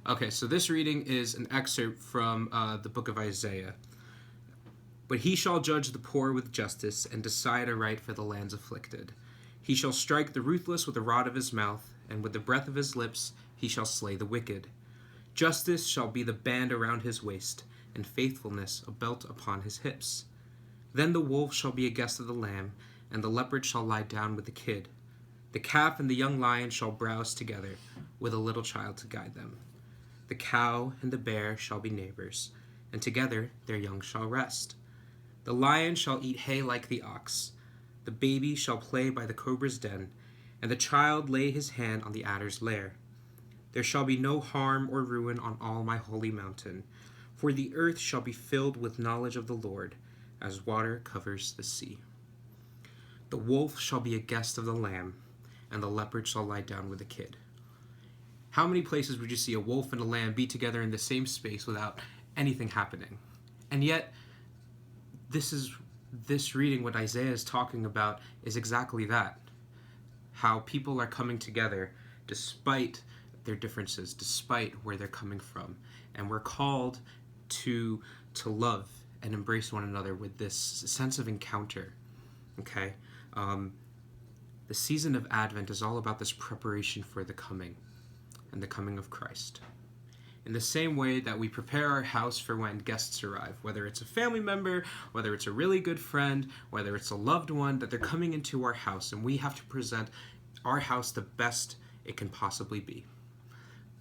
Okay, so this reading is an excerpt from the book of Isaiah. But he shall judge the poor with justice and decide aright for the land's afflicted. He shall strike the ruthless with the rod of his mouth, and with the breath of his lips he shall slay the wicked. Justice shall be the band around his waist, and faithfulness a belt upon his hips. Then the wolf shall be a guest of the lamb, and the leopard shall lie down with the kid. The calf and the young lion shall browse together, with a little child to guide them. The cow and the bear shall be neighbors, and together their young shall rest. The lion shall eat hay like the ox. The baby shall play by the cobra's den, and the child lay his hand on the adder's lair. There shall be no harm or ruin on all my holy mountain, for the earth shall be filled with knowledge of the Lord, as water covers the sea. The wolf shall be a guest of the lamb, and the leopard shall lie down with the kid. How many places would you see a wolf and a lamb be together in the same space without anything happening? And yet, this reading, what Isaiah is talking about, is exactly that. How people are coming together despite their differences, despite where they're coming from. And we're called to love and embrace one another with this sense of encounter. Okay? The season of Advent is all about this preparation for the coming and the coming of Christ. In the same way that we prepare our house for when guests arrive, whether it's a family member, whether it's a really good friend, whether it's a loved one, that they're coming into our house, and we have to present our house the best it can possibly be.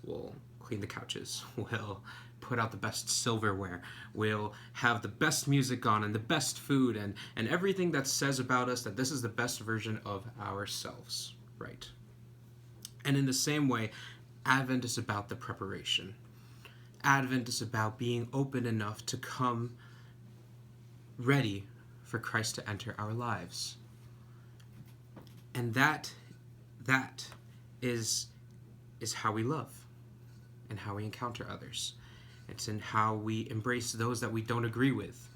We'll clean the couches, we'll put out the best silverware, we'll have the best music on and the best food and everything that says about us that this is the best version of ourselves, right? And in the same way, Advent is about the preparation. Advent is about being open enough to come ready for Christ to enter our lives. And that is how we love and how we encounter others. It's in how we embrace those that we don't agree with.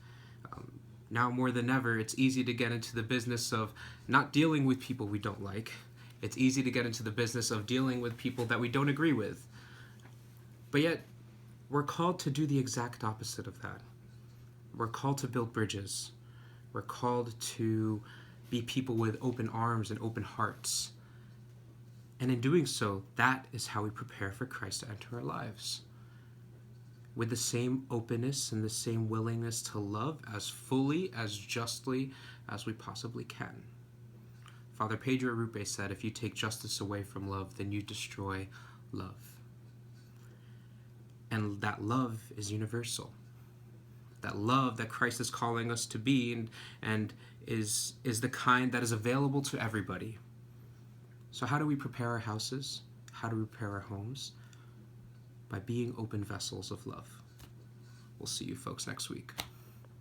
Now more than ever, it's easy to get into the business of not dealing with people we don't like. It's easy to get into the business of dealing with people that we don't agree with. But yet, we're called to do the exact opposite of that. We're called to build bridges. We're called to be people with open arms and open hearts. And in doing so, that is how we prepare for Christ to enter our lives. With the same openness and the same willingness to love as fully, as justly as we possibly can. Father Pedro Arrupe said, if you take justice away from love, then you destroy love. And that love is universal. That love that Christ is calling us to be and is the kind that is available to everybody. So how do we prepare our houses? How do we prepare our homes? By being open vessels of love. We'll see you folks next week.